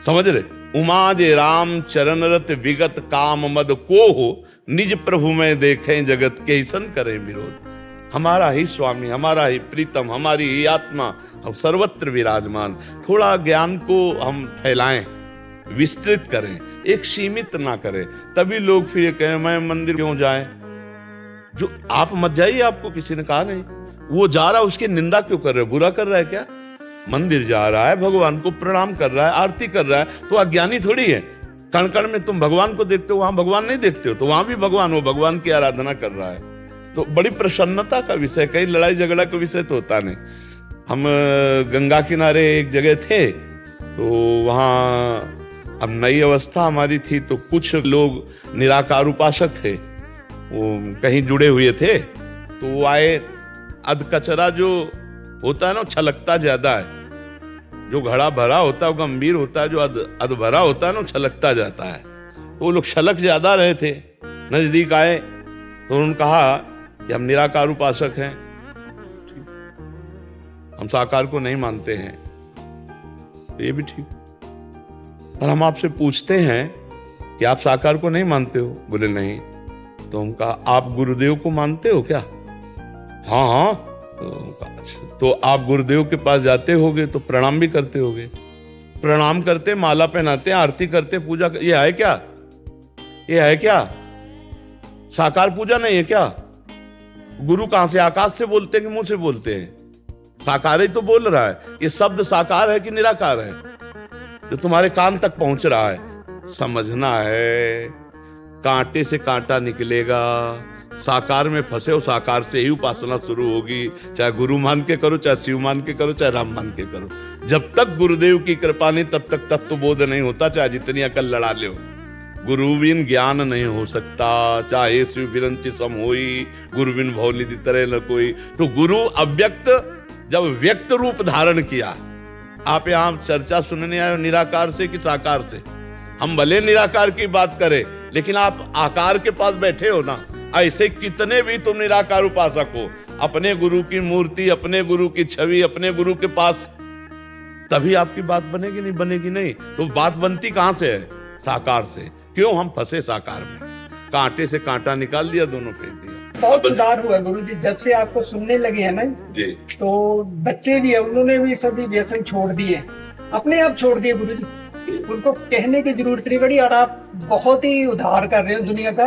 समझ रहे? उमा जे राम चरण रत विगत काम मद को हो, निज प्रभु में देखें जगत के ईसन करें विरोध। हमारा ही स्वामी, हमारा ही प्रीतम, हमारी ही आत्मा हम सर्वत्र विराजमान। थोड़ा ज्ञान को हम फैलाएं, विस्तृत करें, एक सीमित ना करें। तभी लोग फिर ये कहें मैं मंदिर क्यों जाएं? जो आप मत जाइए, आपको किसी ने कहा नहीं। वो जा रहा है, उसकी निंदा क्यों कर रहे हो? बुरा कर रहा है क्या? मंदिर जा रहा है, भगवान को प्रणाम कर रहा है, आरती कर रहा है, तो अज्ञानी थोड़ी है। कण कण में तुम भगवान को देखते हो, वहां भगवान नहीं देखते हो, तो वहां भी भगवान हो, भगवान की आराधना कर रहा है। तो बड़ी प्रसन्नता का विषय, कहीं लड़ाई झगड़ा का विषय तो होता नहीं। हम गंगा किनारे एक जगह थे, तो वहाँ अब नई अवस्था हमारी थी, तो कुछ लोग निराकार उपासक थे, वो कहीं जुड़े हुए थे। तो वो आए, अध कचरा जो होता है ना, छलकता ज्यादा है। जो घड़ा भरा होता है वो गंभीर होता है, जो अध भरा होता है ना छलकता जाता है। तो वो लोग छलक ज्यादा रहे थे। नजदीक आए तो उन्होंने कहा कि हम निराकार उपासक हैं, हम साकार को नहीं मानते हैं। तो ये भी ठीक, और हम आपसे पूछते हैं कि आप साकार को नहीं मानते हो? बोले नहीं। तो हम कहा आप गुरुदेव को मानते हो क्या? हाँ हाँ। तो आप गुरुदेव के पास जाते होगे तो प्रणाम भी करते होगे। प्रणाम करते, माला पहनाते, आरती करते, पूजा कर, ये है क्या? ये है क्या? साकार पूजा नहीं है क्या? गुरु कहां से, आकाश से बोलते हैं कि मुंह से बोलते हैं? साकार ही तो बोल रहा है। ये शब्द साकार है कि निराकार है जो तुम्हारे कान तक पहुंच रहा है? समझना है, कांटे से कांटा निकलेगा। साकार में फंसे हो, साकार से ही उपासना शुरू होगी। चाहे गुरु मान के करो, चाहे शिव मान के करो, चाहे राम मान के करो। जब तक गुरुदेव की कृपा नहीं, तब तक तत्वबोध नहीं होता, चाहे जितनी अकल लड़ा ले। गुरु बिन ज्ञान नहीं हो सकता, चाहे शिव बिरंची सम होई, गुरु बिन भौलिदी तरह न कोई। तो गुरु अव्यक्त जब व्यक्त रूप धारण किया। आप यहाँ चर्चा सुनने आए हो निराकार से कि साकार से? हम भले निराकार की बात करें, लेकिन आप आकार के पास बैठे हो ना। ऐसे कितने भी तुम निराकार उपासक हो, अपने गुरु की मूर्ति, अपने गुरु की छवि, अपने गुरु के पास, तभी आपकी बात बनेगी, नहीं बनेगी नहीं। तो बात बनती कहां से है? साकार से। क्यों? हम फंसे साकार में, कांटे से कांटा निकाल दिया, दोनों फेंक दिया। बहुत सुधार हुआ गुरु जी, जब से आपको सुनने लगे हैं ना जी। तो बच्चे भी है, उन्होंने भी सभी व्यसन छोड़ दिए, अपने आप छोड़ दिए गुरु जी। उनको कहने की जरूरत नहीं पड़ी, और आप बहुत ही उद्धार कर रहे हो दुनिया का।